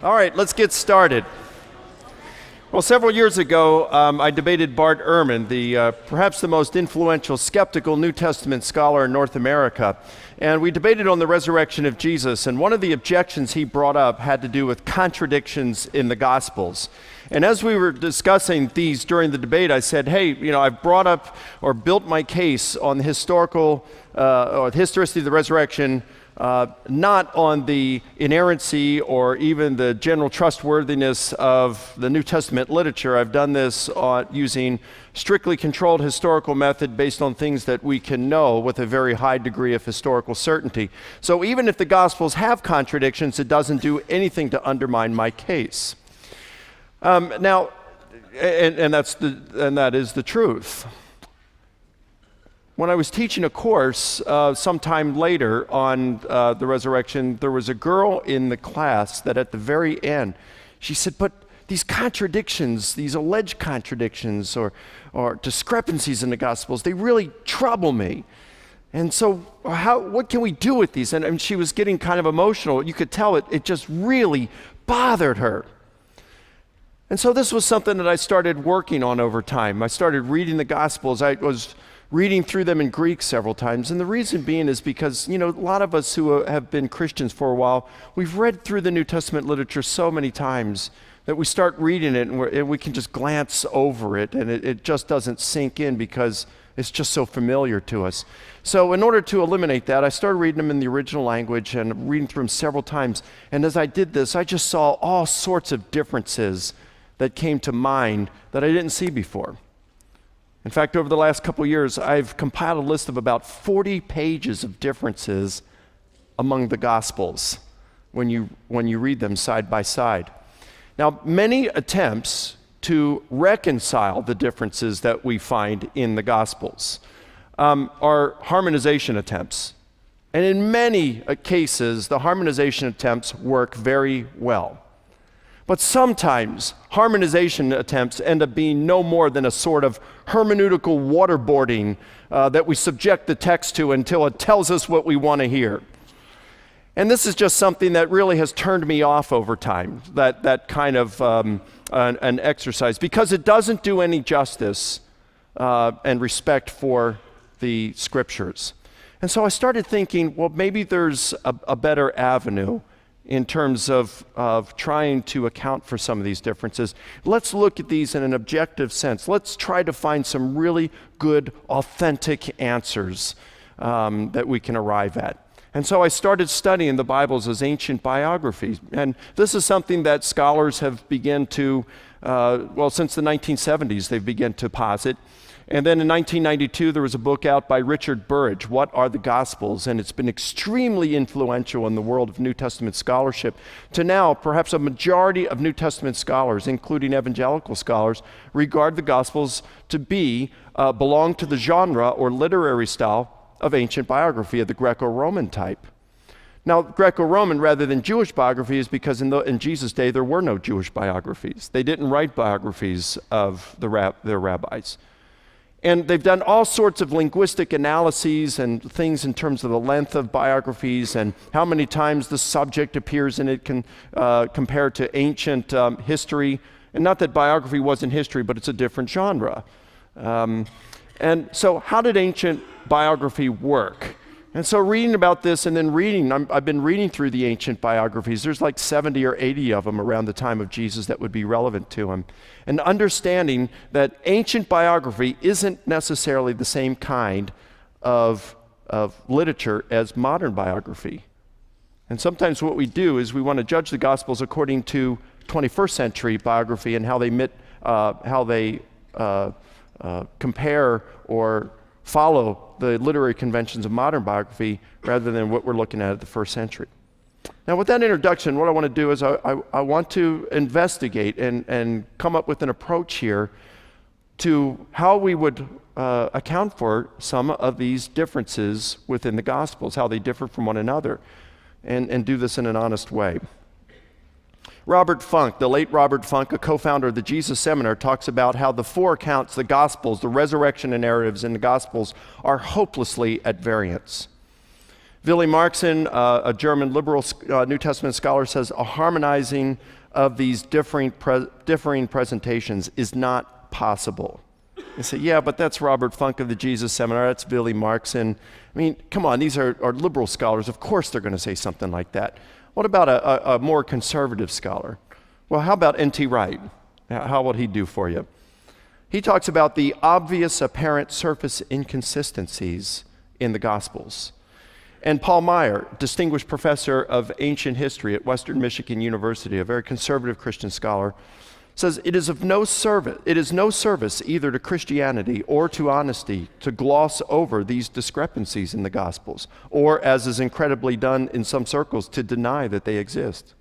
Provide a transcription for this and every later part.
All right, let's get started. Well, several years ago, I debated Bart Ehrman, perhaps the most influential skeptical New Testament scholar in North America. And we debated on the resurrection of Jesus, and one of the objections he brought up had to do with contradictions in the Gospels. And as we were discussing these during the debate, I said, hey, I've brought up or built my case on the historical or the historicity of the resurrection, not on the inerrancy or even the general trustworthiness of the New Testament literature. I've done this using strictly controlled historical method based on things that we can know with a very high degree of historical certainty. So even if the Gospels have contradictions, it doesn't do anything to undermine my case. Now, that is the truth. When I was teaching a course sometime later on the resurrection, there was a girl in the class that at the very end, she said, but these contradictions, these alleged contradictions or discrepancies in the Gospels, they really trouble me. And so what can we do with these? And she was getting kind of emotional. You could tell it just really bothered her. And so this was something that I started working on over time. I started reading the Gospels. I was reading through them in Greek several times. And the reason being is because, a lot of us who have been Christians for a while, we've read through the New Testament literature so many times that we start reading it and we can just glance over it and it just doesn't sink in because it's just so familiar to us. So in order to eliminate that, I started reading them in the original language and reading through them several times. And as I did this, I just saw all sorts of differences that came to mind that I didn't see before. In fact, over the last couple of years, I've compiled a list of about 40 pages of differences among the Gospels when you read them side by side. Now, many attempts to reconcile the differences that we find in the Gospels are harmonization attempts. And in many cases, the harmonization attempts work very well. But sometimes harmonization attempts end up being no more than a sort of hermeneutical waterboarding that we subject the text to until it tells us what we want to hear. And this is just something that really has turned me off over time, that kind of an exercise, because it doesn't do any justice and respect for the scriptures. And so I started thinking, well, maybe there's a better avenue in terms of trying to account for some of these differences. Let's look at these in an objective sense. Let's try to find some really good, authentic answers that we can arrive at. And so I started studying the Bibles as ancient biographies. And this is something that scholars have begun to, since the 1970s, they've begun to posit. And then in 1992, there was a book out by Richard Burridge, What Are the Gospels? And it's been extremely influential in the world of New Testament scholarship. To now, perhaps a majority of New Testament scholars, including evangelical scholars, regard the Gospels to belong to the genre or literary style of ancient biography of the Greco-Roman type. Now, Greco-Roman rather than Jewish biography is because in Jesus' day, there were no Jewish biographies. They didn't write biographies of their rabbis. And they've done all sorts of linguistic analyses and things in terms of the length of biographies and how many times the subject appears in it compared to ancient history. And not that biography wasn't history, but it's a different genre. And so how did ancient biography work? And so reading about this and then I've been reading through the ancient biographies. There's like 70 or 80 of them around the time of Jesus that would be relevant to him. And understanding that ancient biography isn't necessarily the same kind of literature as modern biography. And sometimes what we do is we want to judge the Gospels according to 21st century biography and how they compare or follow the literary conventions of modern biography rather than what we're looking at the first century. Now, with that introduction, what I want to do is I want to investigate and come up with an approach here to how we would account for some of these differences within the Gospels, how they differ from one another, and do this in an honest way. Robert Funk, the late Robert Funk, a co-founder of the Jesus Seminar, talks about how the four accounts, the Gospels, the resurrection and narratives in the Gospels, are hopelessly at variance. Willy Marxen, a German liberal New Testament scholar, says a harmonizing of these differing presentations is not possible. They say, yeah, but that's Robert Funk of the Jesus Seminar, that's Willy Marxen. I mean, come on, these are liberal scholars. Of course they're going to say something like that. What about a more conservative scholar? Well, how about N.T. Wright? How would he do for you? He talks about the obvious apparent surface inconsistencies in the Gospels. And Paul Meyer, distinguished professor of ancient history at Western Michigan University, a very conservative Christian scholar, says it is no service either to Christianity or to honesty to gloss over these discrepancies in the Gospels, or, as is incredibly done in some circles, to deny that they exist.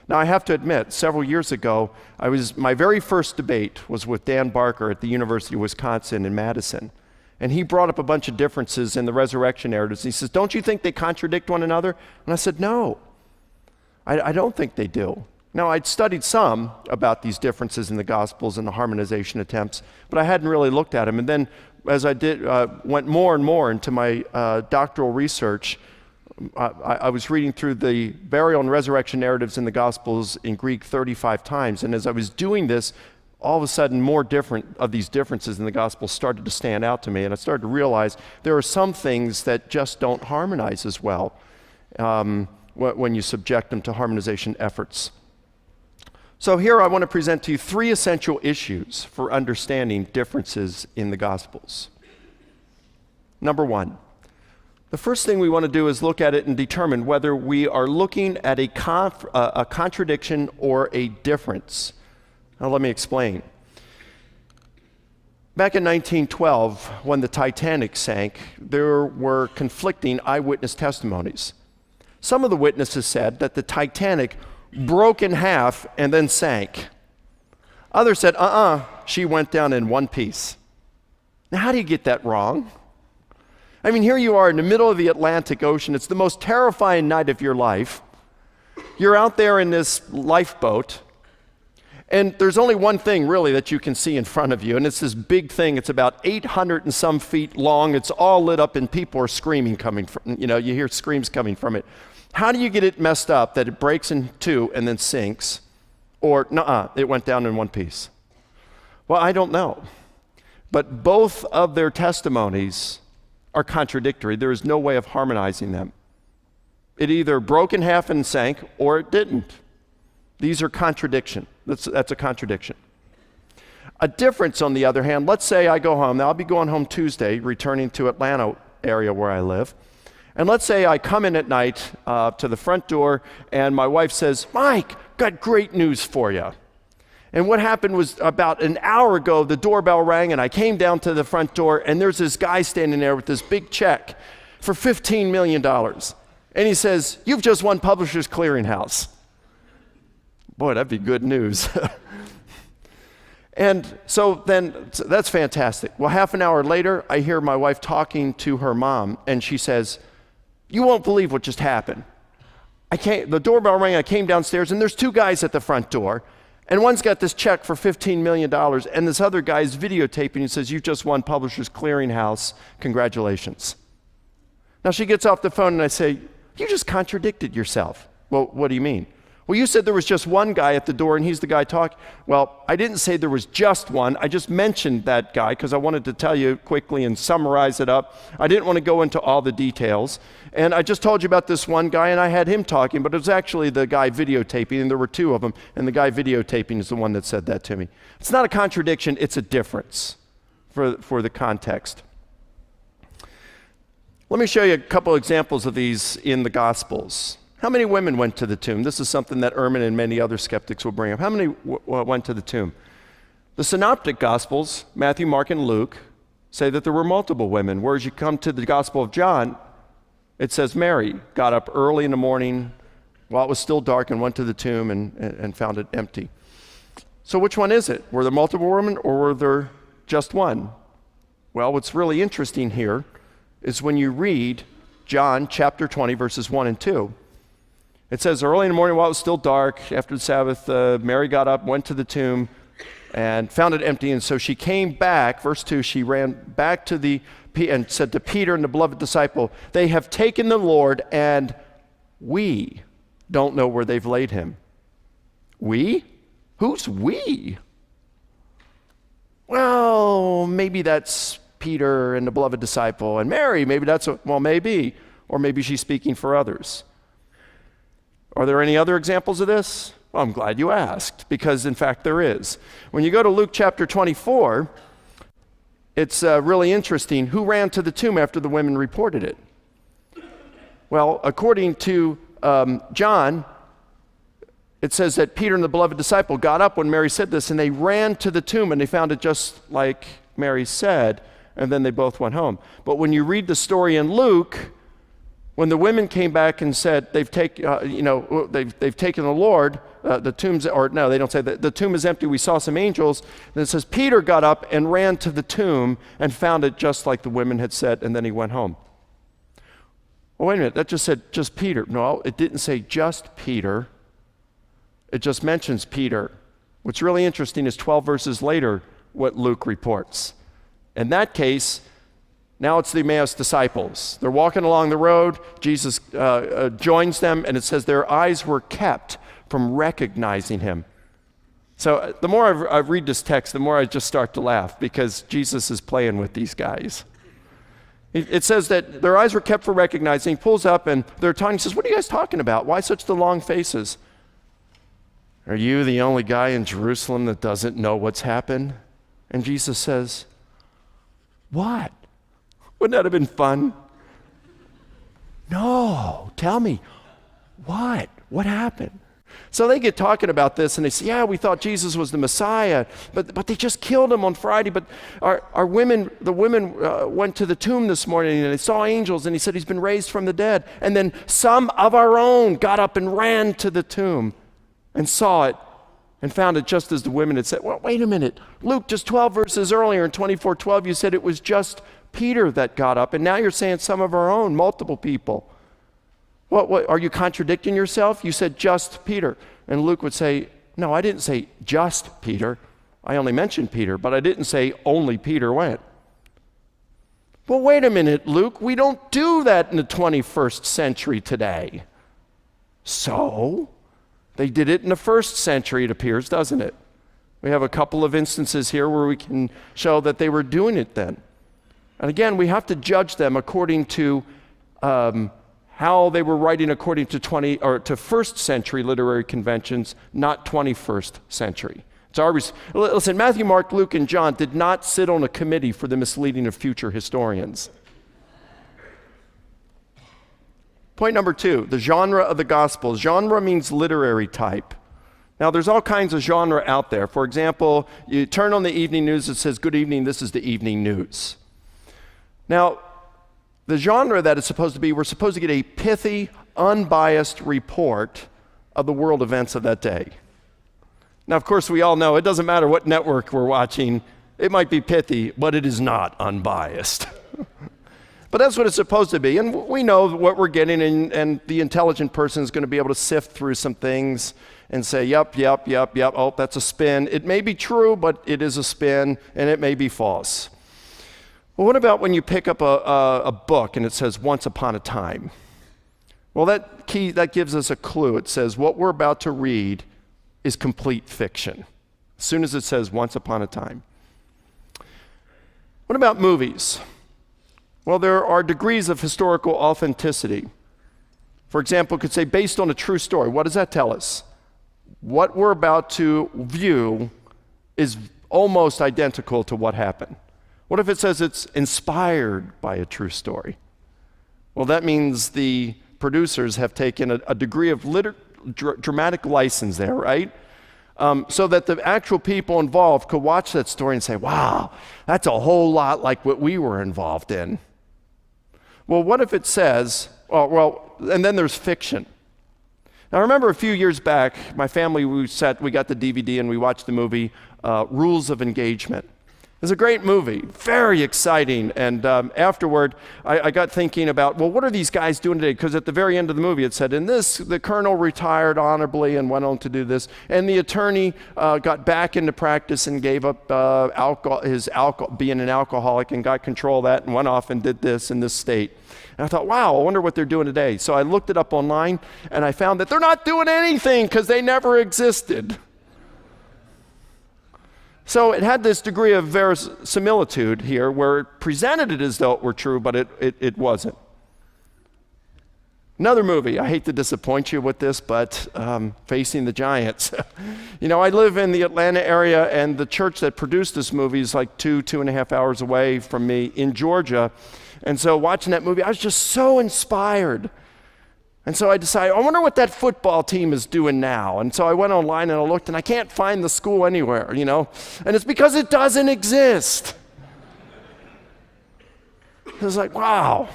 Now, I have to admit, several years ago, my very first debate was with Dan Barker at the University of Wisconsin in Madison. And he brought up a bunch of differences in the resurrection narratives. He says, don't you think they contradict one another? And I said, no, I don't think they do. Now, I'd studied some about these differences in the Gospels and the harmonization attempts, but I hadn't really looked at them. And then as I went more and more into my doctoral research, I was reading through the burial and resurrection narratives in the Gospels in Greek 35 times. And as I was doing this, all of a sudden more different of these differences in the Gospels started to stand out to me. And I started to realize there are some things that just don't harmonize as well when you subject them to harmonization efforts. So here I want to present to you 3 essential issues for understanding differences in the Gospels. Number 1, the first thing we want to do is look at it and determine whether we are looking at a contradiction or a difference. Now let me explain. Back in 1912, when the Titanic sank, there were conflicting eyewitness testimonies. Some of the witnesses said that the Titanic broke in half and then sank. Others said, she went down in one piece. Now, how do you get that wrong? I mean, here you are in the middle of the Atlantic Ocean. It's the most terrifying night of your life. You're out there in this lifeboat, and there's only one thing really that you can see in front of you, and it's this big thing. It's about 800 and some feet long. It's all lit up, and people are screaming coming from, you hear screams coming from it. How do you get it messed up that it breaks in two and then sinks? Or, it went down in one piece? Well, I don't know. But both of their testimonies are contradictory. There is no way of harmonizing them. It either broke in half and sank, or it didn't. These are contradiction. That's a contradiction. A difference, on the other hand, let's say I go home. Now, I'll be going home Tuesday, returning to Atlanta area where I live. And let's say I come in at night to the front door, and my wife says, Mike, got great news for you. And what happened was about an hour ago, the doorbell rang, and I came down to the front door, and there's this guy standing there with this big check for $15 million. And he says, you've just won Publishers Clearinghouse. Boy, that'd be good news. And so then, that's fantastic. Well, half an hour later, I hear my wife talking to her mom, and she says, you won't believe what just happened. The doorbell rang, I came downstairs, and there's 2 guys at the front door, and one's got this check for $15 million, and this other guy's videotaping and says, you've just won Publishers Clearinghouse, congratulations. Now she gets off the phone, and I say, you just contradicted yourself. Well, what do you mean? Well, you said there was just one guy at the door, and he's the guy talking. Well, I didn't say there was just one. I just mentioned that guy because I wanted to tell you quickly and summarize it up. I didn't want to go into all the details. And I just told you about this one guy, and I had him talking, but it was actually the guy videotaping, and there were 2 of them, and the guy videotaping is the one that said that to me. It's not a contradiction, it's a difference for the context. Let me show you a couple examples of these in the Gospels. How many women went to the tomb? This is something that Ehrman and many other skeptics will bring up. How many went to the tomb? The Synoptic Gospels, Matthew, Mark, and Luke, say that there were multiple women, whereas you come to the Gospel of John, it says Mary got up early in the morning while it was still dark and went to the tomb and found it empty. So which one is it? Were there multiple women, or were there just one? Well, what's really interesting here is when you read John chapter 20, verses 1 and 2. It says, early in the morning while it was still dark, after the Sabbath, Mary got up, went to the tomb, and found it empty. And so she came back, verse 2, she ran back to and said to Peter and the beloved disciple, "They have taken the Lord, and we don't know where they've laid him." We? Who's we? Well, maybe that's Peter and the beloved disciple, and Mary, maybe maybe, or maybe she's speaking for others. Are there any other examples of this? Well, I'm glad you asked, because in fact there is. When you go to Luke chapter 24, it's really interesting. Who ran to the tomb after the women reported it? Well, according to John, it says that Peter and the beloved disciple got up when Mary said this, and they ran to the tomb, and they found it just like Mary said, and then they both went home. But when you read the story in Luke, when the women came back and said they've taken the Lord, the tomb's, or no, they don't say that the tomb is empty. We saw some angels. And it says Peter got up and ran to the tomb and found it just like the women had said, and then he went home. Well, wait a minute. That just said just Peter. No, it didn't say just Peter. It just mentions Peter. What's really interesting is 12 verses later what Luke reports. In that case, now it's the Emmaus disciples. They're walking along the road. Jesus joins them, and it says their eyes were kept from recognizing him. So the more I read this text, the more I just start to laugh, because Jesus is playing with these guys. It says that their eyes were kept from recognizing. He pulls up, and they're talking. He says, "What are you guys talking about? Why such the long faces? Are you the only guy in Jerusalem that doesn't know what's happened?" And Jesus says, "What? Wouldn't that have been fun?" "No, tell me, what? What happened?" So they get talking about this, and they say, "Yeah, we thought Jesus was the Messiah, but they just killed him on Friday. But the women went to the tomb this morning, and they saw angels, and he said he's been raised from the dead. And then some of our own got up and ran to the tomb and saw it and found it just as the women had said." Well, wait a minute. Luke, just 12 verses earlier in 24:12, you said it was just Peter that got up, and now you're saying some of our own, multiple people. What, are you contradicting yourself? You said just Peter. And Luke would say, "No, I didn't say just Peter. I only mentioned Peter, but I didn't say only Peter went." Well, wait a minute, Luke. We don't do that in the 21st century today. So, they did it in the first century, it appears, doesn't it? We have a couple of instances here where we can show that they were doing it then. And again, we have to judge them according to how they were writing according to first century literary conventions, not 21st century. Listen, Matthew, Mark, Luke, and John did not sit on a committee for the misleading of future historians. Point number 2, the genre of the gospel. Genre means literary type. Now, there's all kinds of genre out there. For example, you turn on the evening news, it says, "Good evening, this is the evening news." Now, the genre that it's supposed to be, we're supposed to get a pithy, unbiased report of the world events of that day. Now, of course, we all know it doesn't matter what network we're watching. It might be pithy, but it is not unbiased. But that's what it's supposed to be. And we know what we're getting, and the intelligent person is going to be able to sift through some things and say, yep, oh, that's a spin. It may be true, but it is a spin, and it may be false. Well, what about when you pick up a book and it says "Once Upon a Time"? Well, that gives us a clue. It says what we're about to read is complete fiction, as soon as it says "Once Upon a Time." What about movies? Well, there are degrees of historical authenticity. For example, it could say based on a true story. What does that tell us? What we're about to view is almost identical to what happened. What if it says it's inspired by a true story? Well, that means the producers have taken a degree of dramatic license there, right? So that the actual people involved could watch that story and say, "Wow, that's a whole lot like what we were involved in." Well, what if it says, and then there's fiction. Now, I remember a few years back, my family, we got the DVD and we watched the movie Rules of Engagement. It's a great movie, very exciting. And afterward, I got thinking about, well, what are these guys doing today? Because at the very end of the movie, it said, the colonel retired honorably and went on to do this. And the attorney got back into practice and gave up being an alcoholic and got control of that and went off and did this in this state. And I thought, wow, I wonder what they're doing today. So I looked it up online, and I found that they're not doing anything because they never existed. So it had this degree of verisimilitude here where it presented it as though it were true, but it wasn't. Another movie, I hate to disappoint you with this, but Facing the Giants. I live in the Atlanta area, and the church that produced this movie is like 2.5 hours away from me in Georgia. And so watching that movie, I was just so inspired. And so I decided, I wonder what that football team is doing now. And so I went online and I looked, and I can't find the school anywhere, And it's because it doesn't exist. It was like, wow.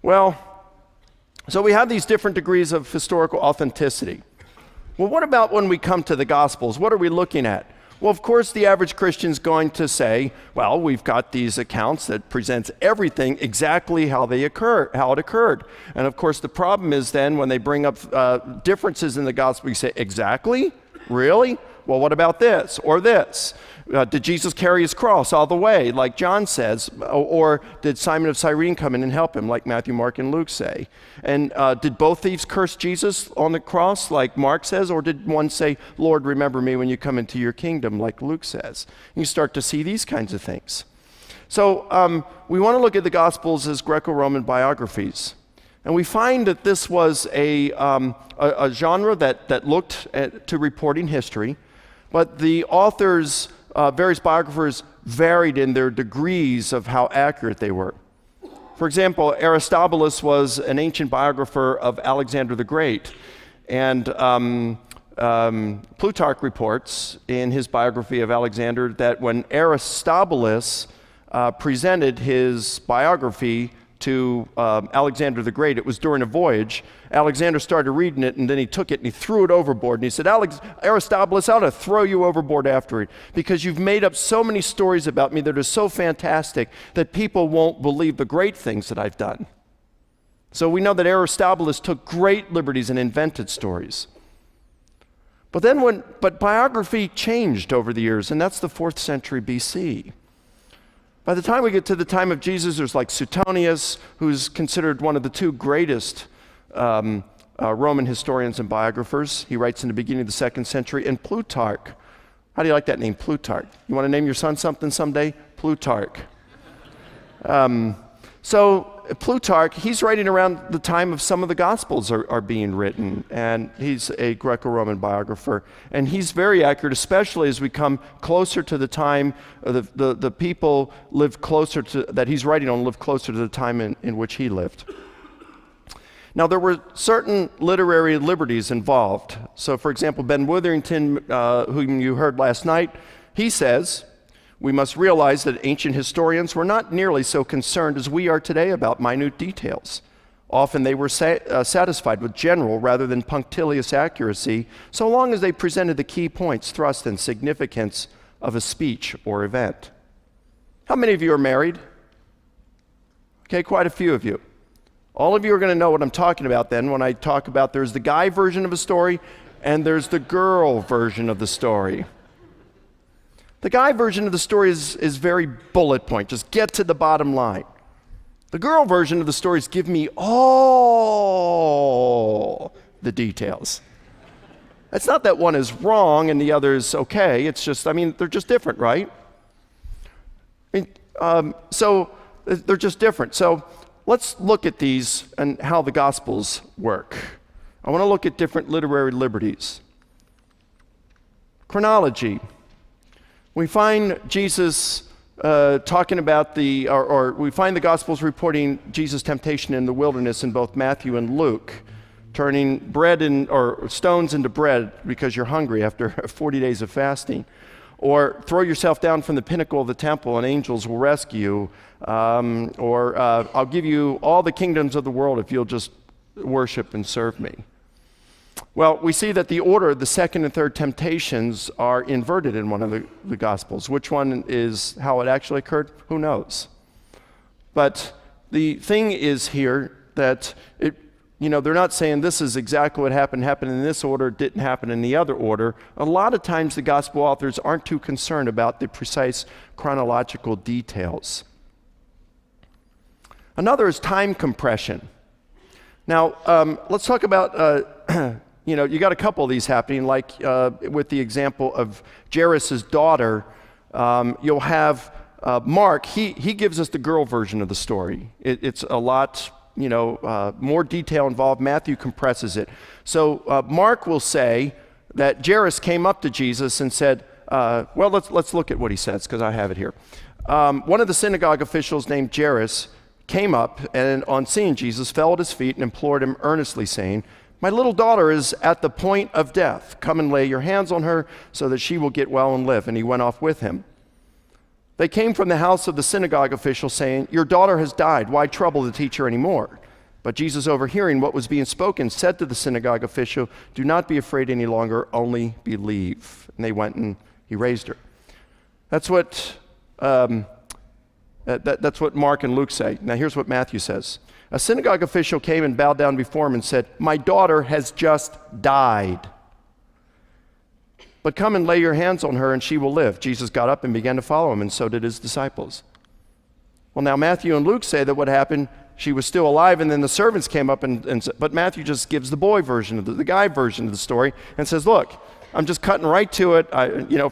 Well, so we have these different degrees of historical authenticity. Well, what about when we come to the Gospels? What are we looking at? Well, of course, the average Christian's going to say, well, we've got these accounts that presents everything exactly how it occurred. And of course, the problem is then when they bring up differences in the gospel, you say, exactly? Really? Well, what about this or this? Did Jesus carry his cross all the way, like John says? Or did Simon of Cyrene come in and help him, like Matthew, Mark, and Luke say? And did both thieves curse Jesus on the cross, like Mark says? Or did one say, Lord, remember me when you come into your kingdom, like Luke says? And you start to see these kinds of things. So we want to look at the Gospels as Greco-Roman biographies. And we find that this was a genre that looked to reporting history, but the authors, various biographers, varied in their degrees of how accurate they were. For example, Aristobulus was an ancient biographer of Alexander the Great, and Plutarch reports in his biography of Alexander that when Aristobulus presented his biography to Alexander the Great, it was during a voyage. Alexander started reading it, and then he took it and he threw it overboard. And he said, Aristobulus, I ought to throw you overboard after it, because you've made up so many stories about me that are so fantastic that people won't believe the great things that I've done. So we know that Aristobulus took great liberties and invented stories. But biography changed over the years, and that's the 4th century BC. By the time we get to the time of Jesus, there's like Suetonius, who's considered one of the 2 greatest Roman historians and biographers. He writes in the beginning of the 2nd century. And Plutarch. How do you like that name, Plutarch? You want to name your son something someday? Plutarch. So Plutarch, he's writing around the time of some of the Gospels are being written, and he's a Greco-Roman biographer. And he's very accurate, especially as we come closer to the time, the people live closer to, that he's writing on live closer to the time in which he lived. Now, there were certain literary liberties involved. So, for example, Ben Witherington, whom you heard last night, he says, we must realize that ancient historians were not nearly so concerned as we are today about minute details. Often they were satisfied with general rather than punctilious accuracy, so long as they presented the key points, thrust, and significance of a speech or event. How many of you are married? Okay, quite a few of you. All of you are going to know what I'm talking about then when I talk about there's the guy version of a story and there's the girl version of the story. The guy version of the story is very bullet point, just get to the bottom line. The girl version of the story is give me all the details. It's not that one is wrong and the other is okay, it's just, they're just different, right? So they're just different. So let's look at these and how the Gospels work. I want to look at different literary liberties. Chronology. We find Jesus talking about or we find the Gospels reporting Jesus' temptation in the wilderness in both Matthew and Luke, turning stones into bread because you're hungry after 40 days of fasting. Or throw yourself down from the pinnacle of the temple and angels will rescue you. Or I'll give you all the kingdoms of the world if you'll just worship and serve me. Well, we see that the order, the second and third temptations, are inverted in one of the Gospels. Which one is how it actually occurred? Who knows? But the thing is here that they're not saying this is exactly what happened in this order, didn't happen in the other order. A lot of times the gospel authors aren't too concerned about the precise chronological details. Another is time compression. Now, let's talk about, you got a couple of these happening, like with the example of Jairus' daughter. You'll have Mark, he gives us the girl version of the story. It's a lot more detail involved. Matthew compresses it. So Mark will say that Jairus came up to Jesus and said, let's look at what he says, because I have it here. One of the synagogue officials named Jairus came up and on seeing Jesus fell at his feet and implored him earnestly, saying, "My little daughter is at the point of death. Come and lay your hands on her so that she will get well and live." And he went off with him. They came from the house of the synagogue official saying, "Your daughter has died. Why trouble the teacher anymore?" But Jesus, overhearing what was being spoken, said to the synagogue official, "Do not be afraid any longer, only believe." And they went and he raised her. That's what Mark and Luke say. Now here's what Matthew says. A synagogue official came and bowed down before him and said, "My daughter has just died. But come and lay your hands on her and she will live." Jesus got up and began to follow him, and so did his disciples. Well, now Matthew and Luke say that what happened, she was still alive, and then the servants came up but Matthew just gives the boy version of the guy version of the story and says, "Look, I'm just cutting right to it.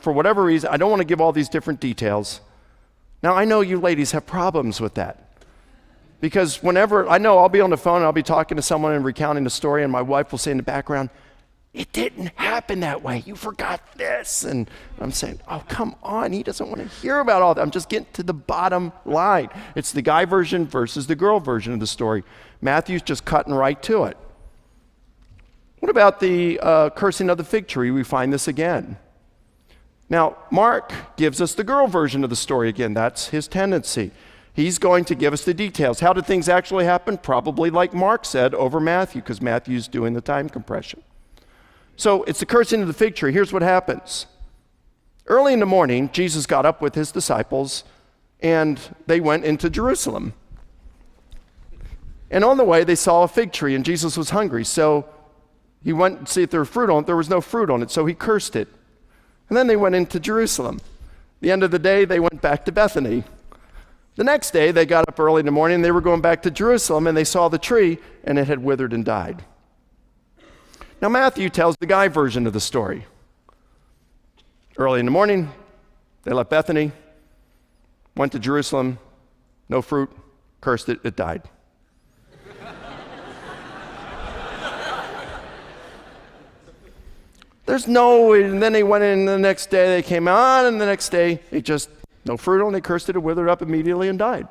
For whatever reason, I don't want to give all these different details." Now, I know you ladies have problems with that. Because whenever, I know I'll be on the phone and I'll be talking to someone and recounting the story, and my wife will say in the background, "It didn't happen that way. You forgot this." And I'm saying, "Oh, come on. He doesn't want to hear about all that. I'm just getting to the bottom line." It's the guy version versus the girl version of the story. Matthew's just cutting right to it. What about the cursing of the fig tree? We find this again. Now, Mark gives us the girl version of the story again. That's his tendency. He's going to give us the details. How did things actually happen? Probably like Mark said over Matthew, because Matthew's doing the time compression. So it's the cursing of the fig tree. Here's what happens. Early in the morning, Jesus got up with his disciples, and they went into Jerusalem. And on the way, they saw a fig tree, and Jesus was hungry. So he went to see if there was fruit on it. There was no fruit on it, so he cursed it. And then they went into Jerusalem. The end of the day, they went back to Bethany. The next day, they got up early in the morning, and they were going back to Jerusalem, and they saw the tree, and it had withered and died. Now, Matthew tells the guy version of the story. Early in the morning, they left Bethany, went to Jerusalem, no fruit, cursed it, it died. And then they went in the next day, they came on, and the next day, no fruit on it, they cursed it, it withered up immediately and died.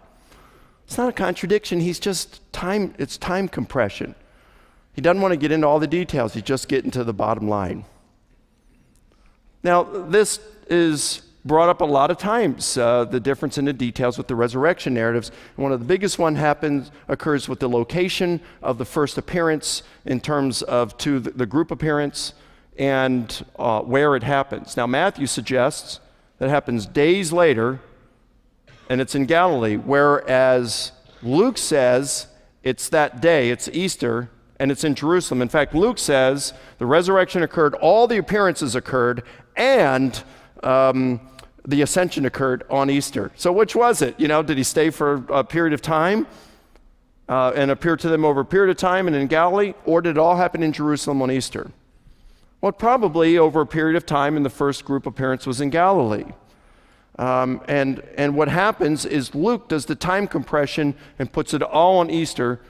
It's not a contradiction, it's time compression. He doesn't want to get into all the details, he's just getting to the bottom line. Now, this is brought up a lot of times, the difference in the details with the resurrection narratives. And one of the biggest one occurs with the location of the first appearance in terms of the group appearance and where it happens. Now, Matthew suggests that happens days later, and it's in Galilee, whereas Luke says it's that day, it's Easter, and it's in Jerusalem. In fact, Luke says the resurrection occurred, all the appearances occurred, and the ascension occurred on Easter. So which was it? Did he stay for a period of time and appear to them over a period of time and in Galilee, or did it all happen in Jerusalem on Easter? Well, probably over a period of time, and the first group appearance was in Galilee. And what happens is Luke does the time compression and puts it all on Easter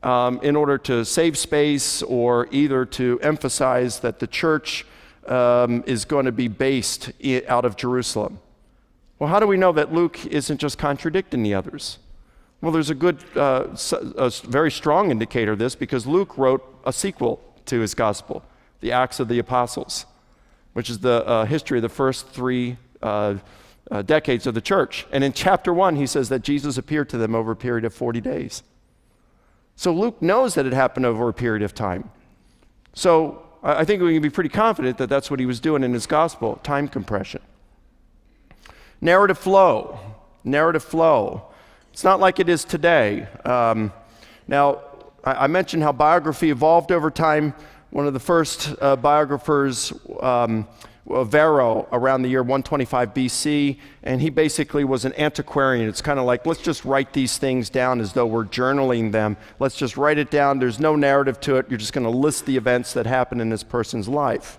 in order to save space, or either to emphasize that the church is going to be based out of Jerusalem. Well, how do we know that Luke isn't just contradicting the others? Well, there's a very strong indicator of this, because Luke wrote a sequel to his gospel, the Acts of the Apostles, which is the history of the first three decades of the church. And in chapter 1, he says that Jesus appeared to them over a period of 40 days. So Luke knows that it happened over a period of time. So I think we can be pretty confident that that's what he was doing in his gospel, time compression. Narrative flow. Narrative flow. It's not like it is today. Now, I mentioned how biography evolved over time. One of the first biographers, Varro, around the year 125 BC, and he basically was an antiquarian. It's kind of like, let's just write these things down as though we're journaling them. Let's just write it down. There's no narrative to it. You're just going to list the events that happen in this person's life.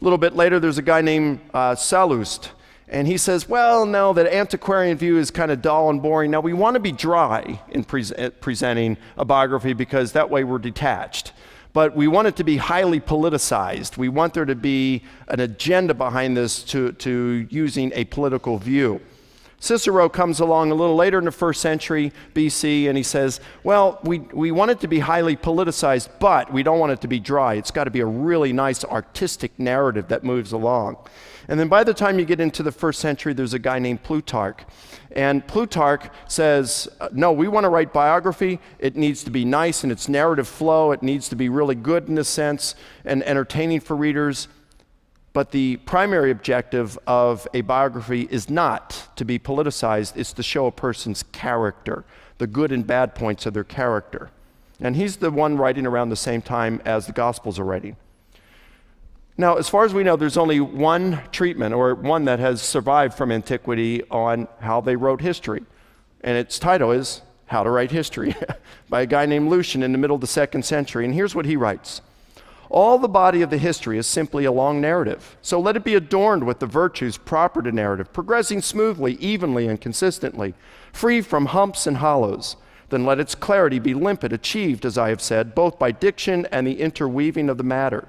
A little bit later, there's a guy named Sallust, and he says, well, no, that antiquarian view is kind of dull and boring. Now, we want to be dry in presenting a biography because that way we're detached. But we want it to be highly politicized. We want there to be an agenda behind this to using a political view. Cicero comes along a little later in the 1st century BC, and he says, well, we want it to be highly politicized, but we don't want it to be dry. It's got to be a really nice artistic narrative that moves along. And then by the time you get into the 1st century, there's a guy named Plutarch. And Plutarch says, no, we want to write biography. It needs to be nice in its narrative flow. It needs to be really good in a sense and entertaining for readers. But the primary objective of a biography is not to be politicized. It's to show a person's character, the good and bad points of their character. And he's the one writing around the same time as the Gospels are writing. Now, as far as we know, there's only one treatment, or one that has survived from antiquity, on how they wrote history. And its title is How to Write History by a guy named Lucian in the middle of the 2nd century. And here's what he writes. All the body of the history is simply a long narrative. So let it be adorned with the virtues proper to narrative, progressing smoothly, evenly, and consistently, free from humps and hollows. Then let its clarity be limpid, achieved, as I have said, both by diction and the interweaving of the matter.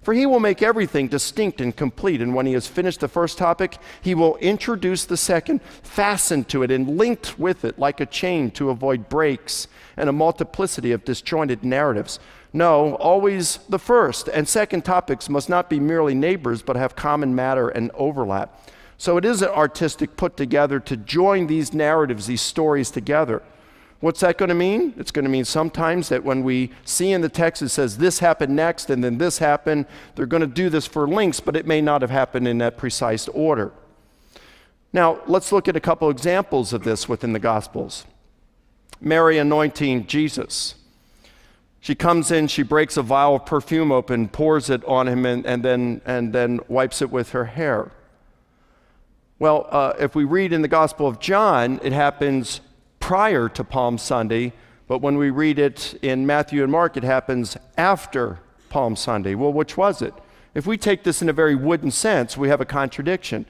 For he will make everything distinct and complete, and when he has finished the first topic, he will introduce the second, fastened to it and linked with it like a chain to avoid breaks and a multiplicity of disjointed narratives. No, always the first and second topics must not be merely neighbors, but have common matter and overlap. So it is an artistic put together to join these narratives, these stories together. What's that going to mean? It's going to mean sometimes that when we see in the text it says this happened next and then this happened, they're going to do this for links, but it may not have happened in that precise order. Now, let's look at a couple examples of this within the Gospels. Mary anointing Jesus. She comes in, she breaks a vial of perfume open, pours it on him, and then wipes it with her hair. Well, if we read in the Gospel of John, it happens prior to Palm Sunday, but when we read it in Matthew and Mark, it happens after Palm Sunday. Well, which was it? If we take this in a very wooden sense, we have a contradiction.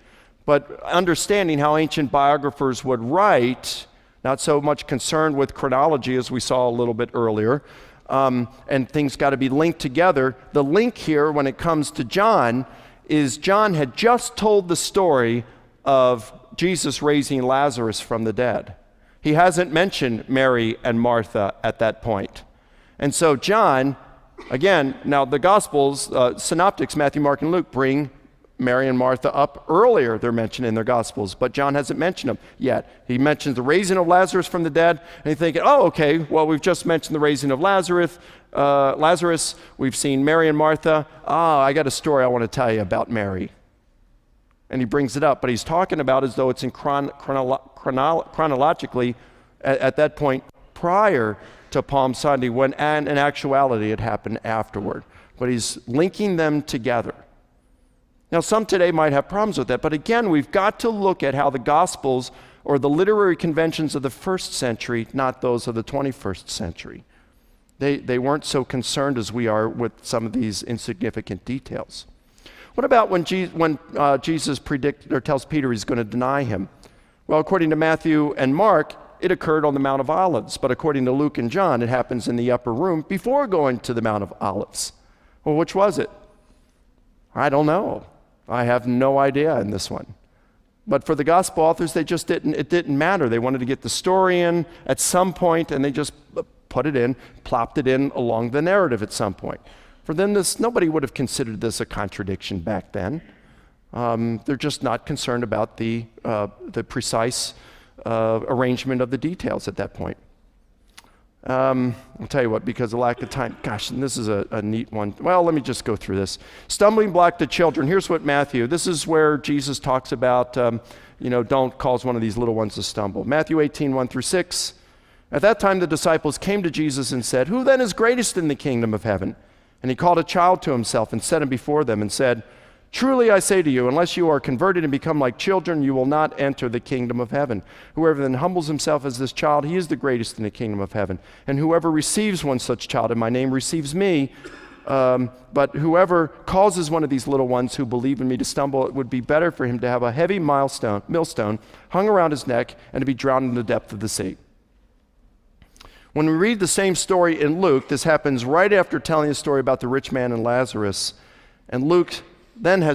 But understanding how ancient biographers would write, not so much concerned with chronology as we saw a little bit earlier, and things got to be linked together. The link here when it comes to John is John had just told the story of Jesus raising Lazarus from the dead. He hasn't mentioned Mary and Martha at that point. And so John, again, now the Gospels, synoptics, Matthew, Mark, and Luke, bring Mary and Martha up earlier. They're mentioned in their Gospels, but John hasn't mentioned them yet. He mentions the raising of Lazarus from the dead, and you're thinking, oh, okay, well, we've just mentioned the raising of Lazarus. We've seen Mary and Martha. I got a story I want to tell you about Mary. And he brings it up, but he's talking about as though it's in chronologically at that point prior to Palm Sunday, when in actuality it happened afterward. But he's linking them together. Now, some today might have problems with that, but again, we've got to look at how the Gospels or the literary conventions of the 1st century, not those of the 21st century. They weren't so concerned as we are with some of these insignificant details. What about when Jesus tells Peter he's going to deny him? Well, according to Matthew and Mark, it occurred on the Mount of Olives, but according to Luke and John, it happens in the upper room before going to the Mount of Olives. Well, which was it? I don't know. I have no idea in this one. But for the gospel authors, it didn't matter. They wanted to get the story in at some point, and they just put it in, plopped it in along the narrative at some point. For them, nobody would have considered this a contradiction back then. They're just not concerned about the precise arrangement of the details at that point. I'll tell you what, because of lack of time. Gosh, and this is a neat one. Well, let me just go through this. Stumbling block to children. Here's what Matthew, this is where Jesus talks about, don't cause one of these little ones to stumble. Matthew 18, 1 through 6. At that time, the disciples came to Jesus and said, "Who then is greatest in the kingdom of heaven?" And he called a child to himself and set him before them and said, "Truly I say to you, unless you are converted and become like children, you will not enter the kingdom of heaven. Whoever then humbles himself as this child, he is the greatest in the kingdom of heaven. And whoever receives one such child in my name receives me. But whoever causes one of these little ones who believe in me to stumble, it would be better for him to have a heavy millstone hung around his neck and to be drowned in the depth of the sea." When we read the same story in Luke, this happens right after telling a story about the rich man and Lazarus. And Luke then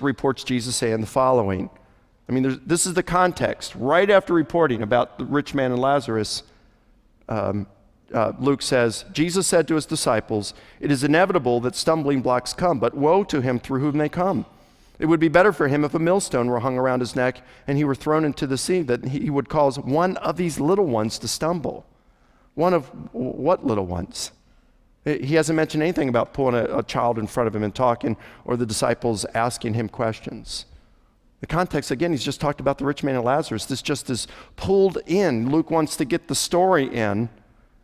reports Jesus saying the following. This is the context. Right after reporting about the rich man and Lazarus, Luke says, Jesus said to his disciples, "It is inevitable that stumbling blocks come, but woe to him through whom they come. It would be better for him if a millstone were hung around his neck and he were thrown into the sea, that he would cause one of these little ones to stumble." One of what little ones? He hasn't mentioned anything about pulling a child in front of him and talking, or the disciples asking him questions. The context, again, he's just talked about the rich man and Lazarus. This just is pulled in. Luke wants to get the story in,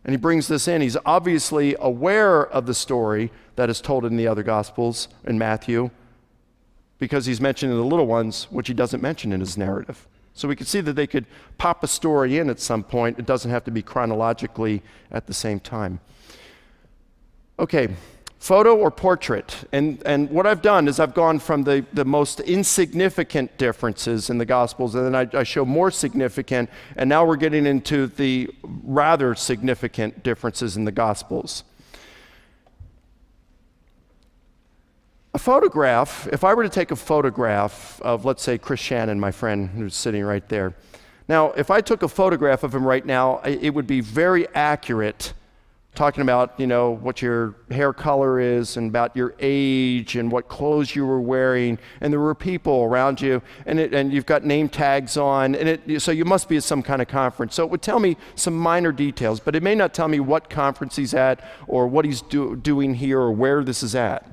and he brings this in. He's obviously aware of the story that is told in the other Gospels, in Matthew, because he's mentioning the little ones, which he doesn't mention in his narrative. So we could see that they could pop a story in at some point. It doesn't have to be chronologically at the same time. Okay, photo or portrait. And what I've done is I've gone from the most insignificant differences in the Gospels, and then I show more significant, and now we're getting into the rather significant differences in the Gospels. A photograph, if I were to take a photograph of, let's say, Chris Shannon, my friend who's sitting right there. Now, if I took a photograph of him right now, it would be very accurate, talking about, what your hair color is and about your age and what clothes you were wearing, and there were people around you, and you've got name tags on, so you must be at some kind of conference. So it would tell me some minor details, but it may not tell me what conference he's at or what he's doing here or where this is at.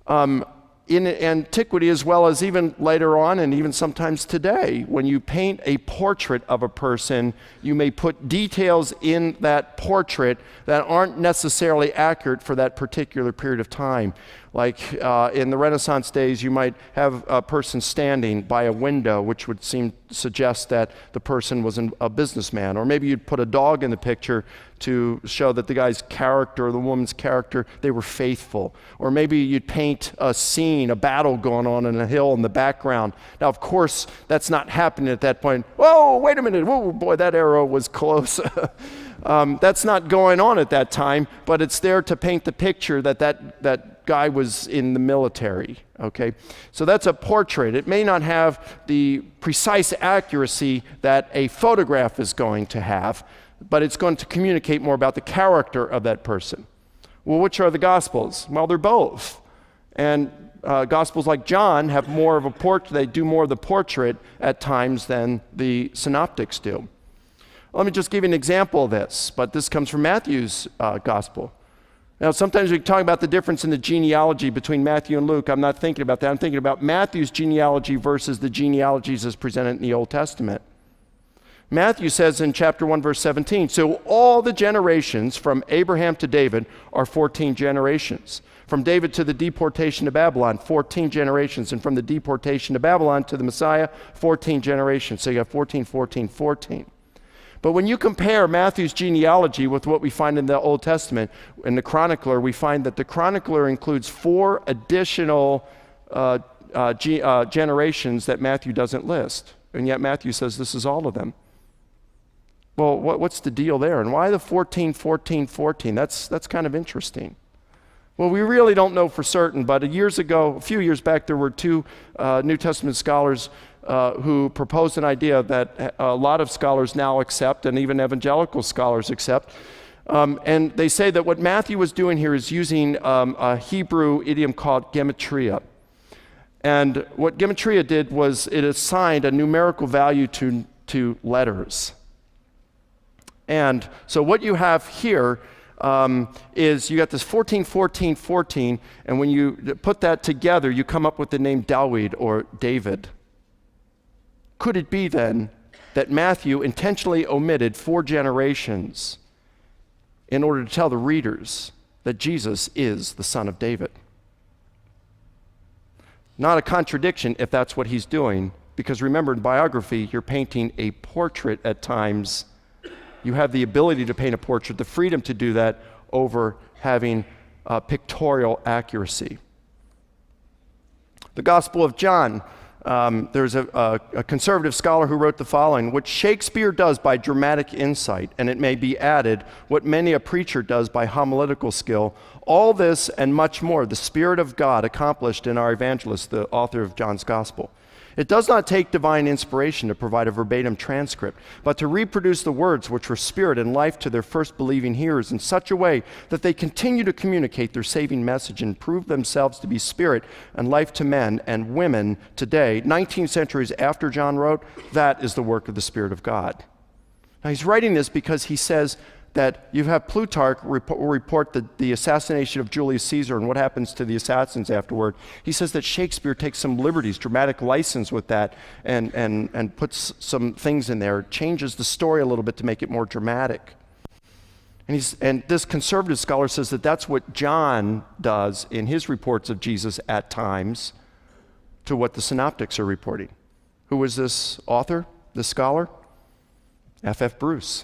In antiquity, as well as even later on and even sometimes today, when you paint a portrait of a person, you may put details in that portrait that aren't necessarily accurate for that particular period of time. Like in the Renaissance days, you might have a person standing by a window, which would suggest that the person was a businessman. Or maybe you'd put a dog in the picture to show that the guy's character or the woman's character, they were faithful. Or maybe you'd paint a scene, a battle going on in a hill in the background. Now, of course, that's not happening at that point. Whoa, wait a minute. Whoa, boy, that arrow was close. That's not going on at that time, but it's there to paint the picture that guy was in the military, okay? So that's a portrait. It may not have the precise accuracy that a photograph is going to have, but it's going to communicate more about the character of that person. Well, which are the Gospels? Well, they're both. And Gospels like John have more of a portrait, they do more of the portrait at times than the synoptics do. Let me just give you an example of this, but this comes from Matthew's Gospel. Now, sometimes we talk about the difference in the genealogy between Matthew and Luke. I'm not thinking about that. I'm thinking about Matthew's genealogy versus the genealogies as presented in the Old Testament. Matthew says in chapter 1, verse 17, "So all the generations from Abraham to David are 14 generations. From David to the deportation to Babylon, 14 generations. And from the deportation to Babylon to the Messiah, 14 generations." So you have 14, 14, 14. But when you compare Matthew's genealogy with what we find in the Old Testament, in the chronicler, we find that the chronicler includes 4 additional generations that Matthew doesn't list. And yet Matthew says this is all of them. Well, what's the deal there? And why the 14, 14, 14? That's kind of interesting. Well, we really don't know for certain, but a few years back, there were 2 New Testament scholars who proposed an idea that a lot of scholars now accept, and even evangelical scholars accept. And they say that what Matthew was doing here is using a Hebrew idiom called gematria. And what gematria did was it assigned a numerical value to letters. And so what you have here is you got this 14, 14, 14, and when you put that together, you come up with the name Dawid or David. Could it be then that Matthew intentionally omitted 4 generations in order to tell the readers that Jesus is the son of David? Not a contradiction if that's what he's doing, because remember, in biography, you're painting a portrait at times. You have the ability to paint a portrait, the freedom to do that over having pictorial accuracy. The Gospel of John, there's a conservative scholar who wrote the following: what Shakespeare does by dramatic insight, and it may be added, what many a preacher does by homiletical skill, all this and much more the Spirit of God accomplished in our evangelist, the author of John's Gospel. It does not take divine inspiration to provide a verbatim transcript, but to reproduce the words which were spirit and life to their first believing hearers in such a way that they continue to communicate their saving message and prove themselves to be spirit and life to men and women today, 19 centuries after John wrote. That is the work of the Spirit of God. Now he's writing this because he says that you have Plutarch report the assassination of Julius Caesar and what happens to the assassins afterward. He says that Shakespeare takes some liberties, dramatic license with that, and puts some things in there, changes the story a little bit to make it more dramatic. And this conservative scholar says that that's what John does in his reports of Jesus at times to what the synoptics are reporting. Who was this author, this scholar? F.F. Bruce.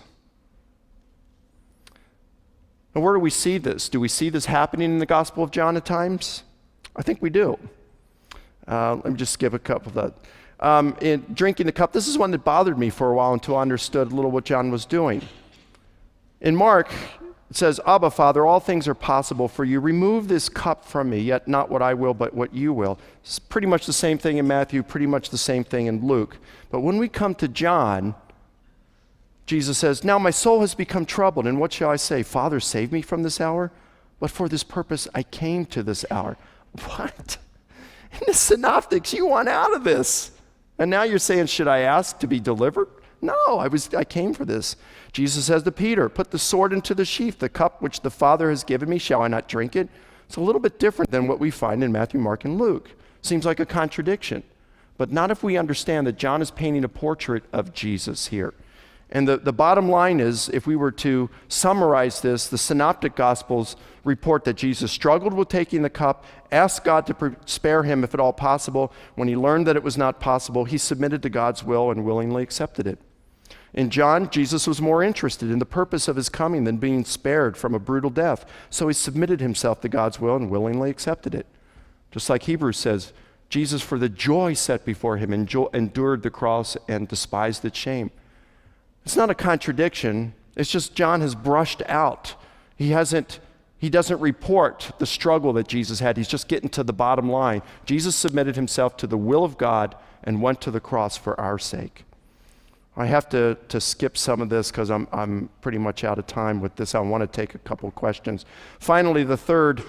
And where do we see this? Do we see this happening in the Gospel of John at times? I think we do. Let me just give a couple of that. In drinking the cup, this is one that bothered me for a while until I understood a little what John was doing. In Mark, it says, Abba, Father, all things are possible for you. Remove this cup from me, yet not what I will, but what you will. It's pretty much the same thing in Matthew, pretty much the same thing in Luke. But when we come to John, Jesus says, now my soul has become troubled, and what shall I say? Father, save me from this hour? But for this purpose I came to this hour. What? In the synoptics, you want out of this. And now you're saying, should I ask to be delivered? No, I came for this. Jesus says to Peter, put the sword into the sheath. The cup which the Father has given me, shall I not drink it? It's a little bit different than what we find in Matthew, Mark, and Luke. Seems like a contradiction. But not if we understand that John is painting a portrait of Jesus here. And the bottom line is, if we were to summarize this, the synoptic gospels report that Jesus struggled with taking the cup, asked God to spare him if at all possible. When he learned that it was not possible, he submitted to God's will and willingly accepted it. In John, Jesus was more interested in the purpose of his coming than being spared from a brutal death. So he submitted himself to God's will and willingly accepted it. Just like Hebrews says, Jesus, for the joy set before him, endured the cross and despised its shame. It's not a contradiction. It's just John has brushed out. He doesn't report the struggle that Jesus had. He's just getting to the bottom line. Jesus submitted himself to the will of God and went to the cross for our sake. I have to skip some of this because I'm pretty much out of time with this. I want to take a couple of questions. Finally, the third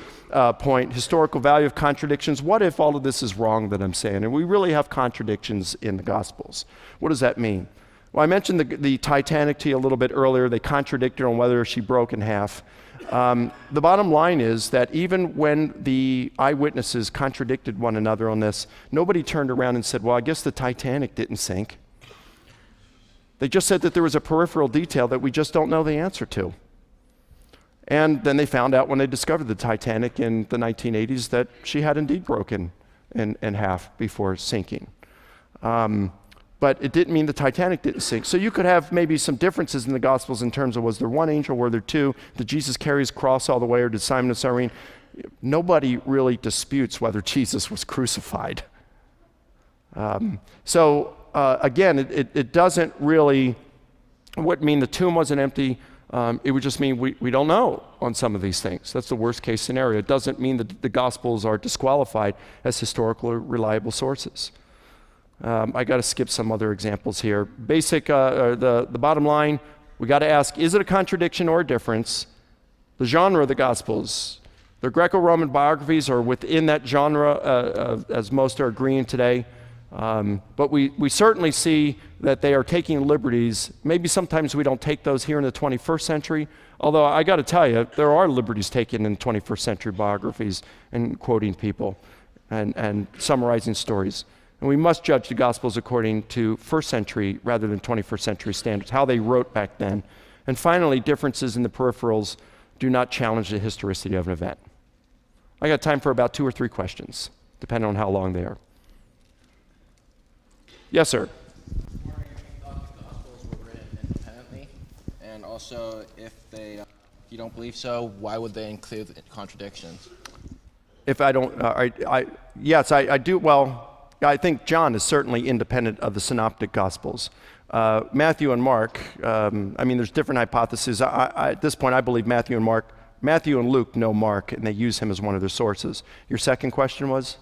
point, historical value of contradictions. What if all of this is wrong that I'm saying? And we really have contradictions in the Gospels. What does that mean? Well, I mentioned the Titanic to you a little bit earlier. They contradicted on whether she broke in half. The bottom line is that even when the eyewitnesses contradicted one another on this, nobody turned around and said, well, I guess the Titanic didn't sink. They just said that there was a peripheral detail that we just don't know the answer to. And then they found out when they discovered the Titanic in the 1980s that she had indeed broken in half before sinking. But it didn't mean the Titanic didn't sink. So you could have maybe some differences in the Gospels in terms of, was there one angel, were there two? Did Jesus carry his cross all the way, or did Simon of Cyrene? Nobody really disputes whether Jesus was crucified. Again, it doesn't really, wouldn't mean the tomb wasn't empty. It would just mean we don't know on some of these things. That's the worst case scenario. It doesn't mean that the Gospels are disqualified as historical or reliable sources. I got to skip some other examples here. The bottom line, we got to ask, is it a contradiction or a difference? The genre of the Gospels. The Greco-Roman biographies are within that genre, as most are agreeing today. But we certainly see that they are taking liberties. Maybe sometimes we don't take those here in the 21st century, although I got to tell you, there are liberties taken in 21st century biographies and quoting people and summarizing stories. And we must judge the Gospels according to first century rather than 21st century standards, how they wrote back then. And finally, differences in the peripherals do not challenge the historicity of an event. I got time for about 2 or 3 questions, depending on how long they are. Yes, sir. I'm wondering if you thought the Gospels were written independently, and also if you don't believe so, why would they include contradictions? If I don't, yes, I do. Well, I think John is certainly independent of the synoptic Gospels. Matthew and Mark, there's different hypotheses. At this point, I believe Matthew and Luke know Mark, and they use him as one of their sources. Your second question was?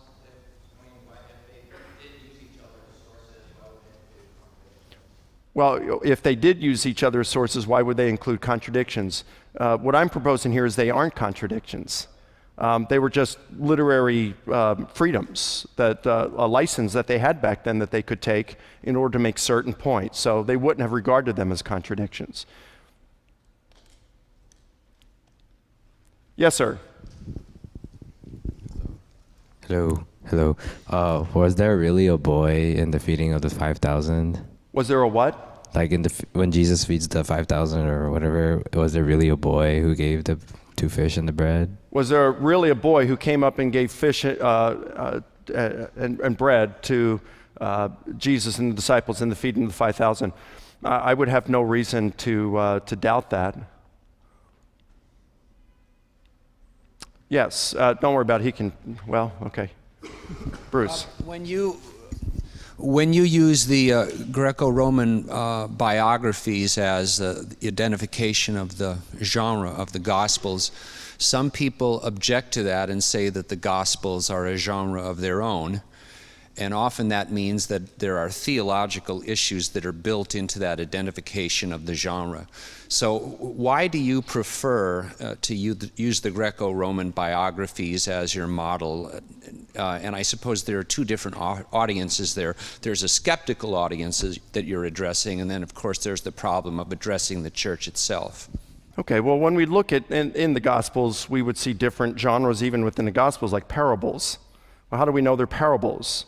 Well, if they did use each other as sources, why would they include contradictions? What I'm proposing here is they aren't contradictions. They were just literary freedoms, a license that they had back then that they could take in order to make certain points. So they wouldn't have regarded them as contradictions. Yes, sir. Hello. Was there really a boy in the feeding of the 5,000? Was there a what? Like when Jesus feeds the 5,000 or whatever, was there really a boy who gave the 2 fish and the bread? Was there really a boy who came up and gave fish and bread to Jesus and the disciples in the feeding of the 5,000? I would have no reason to doubt that. Yes, don't worry about it. He can, well, okay. Bruce. When you use the Greco-Roman biographies as the identification of the genre of the Gospels, some people object to that and say that the Gospels are a genre of their own. And often that means that there are theological issues that are built into that identification of the genre. So why do you prefer to use the Greco-Roman biographies as your model? And I suppose there are 2 different audiences there. There's a skeptical audience that you're addressing, and then of course there's the problem of addressing the church itself. Okay, well, when we look at in the Gospels, we would see different genres even within the Gospels, like parables. Well, how do we know they're parables?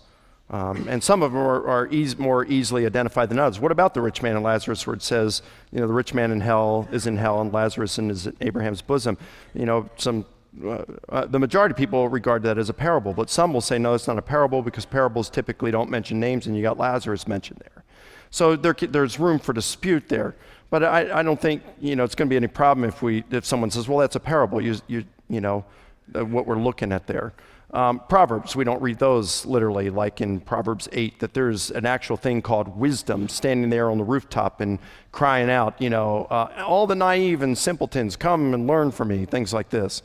And some of them are more easily identified than others. What about the rich man and Lazarus, where it says, the rich man is in hell, and Lazarus is in Abraham's bosom? The majority of people regard that as a parable, but some will say, no, it's not a parable because parables typically don't mention names, and you got Lazarus mentioned there. So there's room for dispute there. But I don't think it's going to be any problem if someone says, well, that's a parable. What we're looking at there. Proverbs, we don't read those literally, like in Proverbs 8, that there's an actual thing called wisdom standing there on the rooftop and crying out, all the naive and simpletons, come and learn from me, things like this.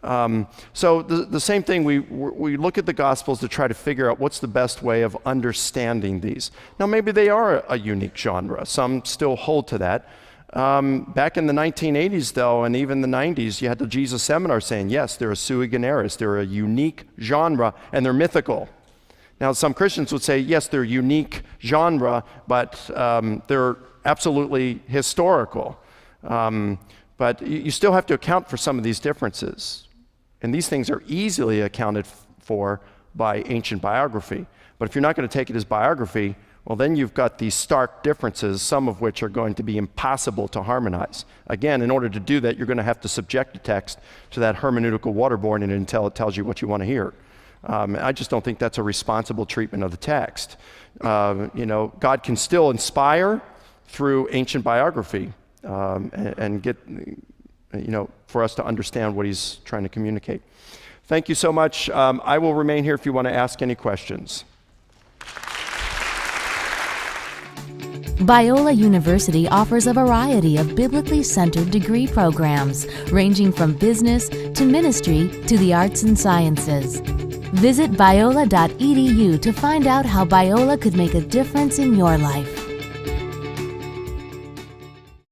So the same thing, we look at the Gospels to try to figure out what's the best way of understanding these. Now, maybe they are a unique genre. Some still hold to that. Back in the 1980s, though, and even the 90s, you had the Jesus Seminar saying, yes, they're a sui generis, they're a unique genre, and they're mythical. Now, some Christians would say, yes, they're unique genre, but they're absolutely historical. But you still have to account for some of these differences. And these things are easily accounted for by ancient biography. But if you're not going to take it as biography, well, then you've got these stark differences, some of which are going to be impossible to harmonize. Again, in order to do that, you're going to have to subject the text to that hermeneutical waterboarding until it tells you what you want to hear. I just don't think that's a responsible treatment of the text. God can still inspire through ancient biography and get, for us to understand what he's trying to communicate. Thank you so much. I will remain here if you want to ask any questions. Biola University offers a variety of biblically centered degree programs, ranging from business to ministry to the arts and sciences. Visit biola.edu to find out how Biola could make a difference in your life.